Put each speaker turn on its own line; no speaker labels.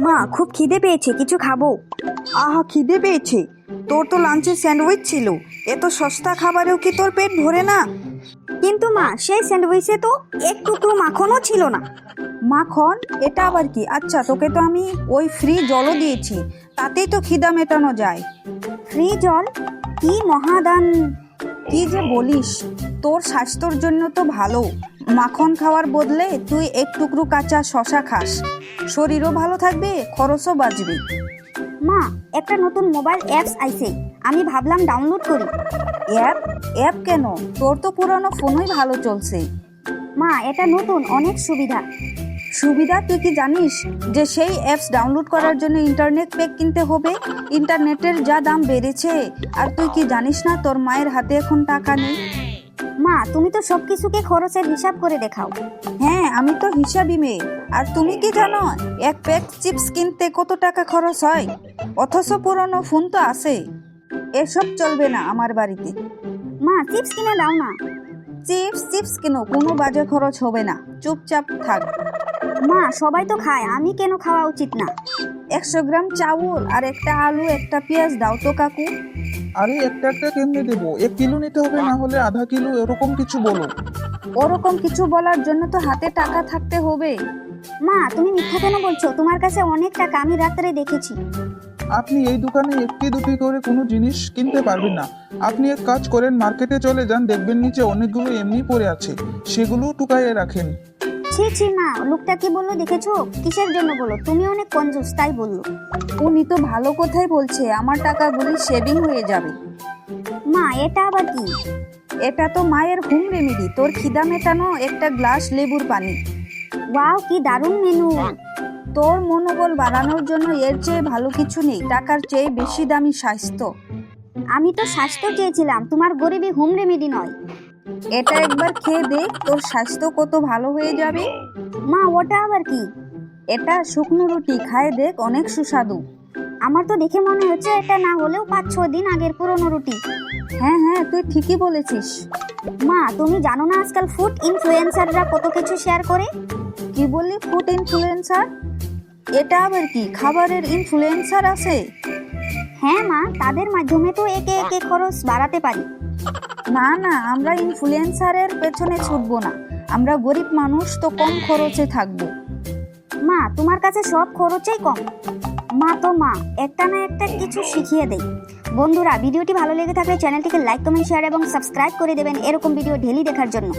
মা, খুব খিদে পেয়েছে, কিছু খাবো।
আহা, খিদে পেয়েছে? তোর তো লাঞ্চে স্যান্ডউইচ ছিল। এত সস্তা খাবারেও কি তোর পেট ভরে না?
কিন্তু মা, সেই স্যান্ডউইচে তো একটু মাখনও ছিল না।
মাখন? এটা আবার কি? আচ্ছা, তোকে তো আমি ওই ফ্রি জলও দিয়েছি, তাতেই তো খিদা মেটানো যায়।
ফ্রি জল? কি মহাদান!
কি যে বলিস, তোর স্বাস্থ্যর জন্য তো ভালো। মাখন খাওয়ার বদলে তুই এক টুকরো কাঁচা শশা খাস, শরীরও ভালো থাকবে, খরচও বাঁচবে।
মা, একটা নতুন মোবাইল অ্যাপস আইছে, আমি ভাবলাম ডাউনলোড করি।
অ্যাপ? অ্যাপ কেন? তোর তো পুরনো ফোনই ভালো চলছে।
মা, এটা নতুন, অনেক সুবিধা।
সুবিধা? তুই কি জানিস যে সেই অ্যাপস ডাউনলোড করার জন্য ইন্টারনেট প্যাক কিনতে হবে? ইন্টারনেটের যা দাম বেড়েছে। আর তুই কি জানিস না তোর মায়ের হাতে এখন টাকা নেই?
মা, তুমি তো সব কিছুকে খরচের হিসাব করে দেখাও।
হ্যাঁ, আমি তো হিসাবই মেয়ে। আর তুমি কি জানো এক প্যাক চিপস কিনতে কত টাকা খরচ হয়? অথচ পুরনো ফোন তো আছে। এসব চলবে না আমার বাড়িতে।
মা, চিপস কিনে দাও না।
চিপস কেন? কোনো বাজে খরচ হবে না, চুপচাপ থাক।
মা, সবাই তো খায়, আমি কেন খাওয়া উচিত না?
100 গ্রাম চাউল আর একটা আলু, একটা পেঁয়াজ দাও তো কাকু।
আরে একটা একটা কেমনে দেবো? 1 কিলো নিতে হবে, না হলে আধা কিলো, এরকম কিছু বলো।
ওরকম কিছু বলার জন্য তো হাতে টাকা থাকতে হবে।
মা, তুমি মিথ্যা কেন বলছো? তোমার কাছে অনেক টাকা, আমি রাত্রে দেখেছি।
আপনি এই দোকানে একটি দুটি করে কোনো জিনিস কিনতে পারবেন না। আপনি এক কাজ করেন, মার্কেটে চলে যান, দেখবেন নিচে অনেকগুলো এমনি পড়ে আছে, সেগুলো টুকাইয়ে রাখেন।
ছি ছি মা, লোকটা কি বললো দেখেছো? কিসের জন্য বললো? তুমি অনেক কঞ্জুস, তাই বললো।
উনি তো ভালো কথাই বলছে, আমার টাকাগুলি সেভিং হয়ে যাবে।
মা, এটা আবার কি?
এটা তো মায়ের হোম রেমেডি, তোর খিদা মেটানো একটা গ্লাস লেবুর পানি।
ওয়াও, কি দারুণ মেনু!
তোর মনোবল বাড়ানোর জন্য এর চেয়ে ভালো কিছু নেই। টাকার চেয়ে বেশি দামি স্বাস্থ্য।
আমি তো স্বাস্থ্য চেয়েছিলাম, তোমার গরিবী হোম রেমেডি নয়।
এটা একবার খেয়ে দেখ, তোর স্বাস্থ্য কত ভালো হয়ে যাবে।
মা, ওটা আবার কি?
এটা শুকনো রুটি, খায় দেখ, অনেক সুস্বাদু।
আমার তো দেখে মনে হচ্ছে এটা না হলেও 5-6 দিন আগের পুরনো রুটি।
হ্যাঁ হ্যাঁ, তুই ঠিকই বলেছিস।
মা, তুমি জানো না আজকাল ফুড ইনফ্লুয়েন্সাররা কত কিছু শেয়ার করে?
কি বললি? Food influencer? এটা আবার কি? খাবারের ইনফ্লুয়েন্সার আছে?
হ্যাঁ মা, তাদের মাধ্যমে তো একে একে খরচ বাড়াতে পারি।
না না, আমরা ইনফ্লুয়েন্সারের পেছনে ছুটবো না। আমরা গরিব মানুষ, তো কম খরচে থাকবো।
মা, তোমার কাছে সব খরচেই কম। মা, একটা না একটা কিছু শিখিয়ে দেই। বন্ধুরা, ভিডিওটি ভালো লেগে থাকলে চ্যানেলটিকে লাইক, কমেন্ট, শেয়ার এবং সাবস্ক্রাইব করে দেবেন এরকম ভিডিও ডেইলি দেখার জন্য।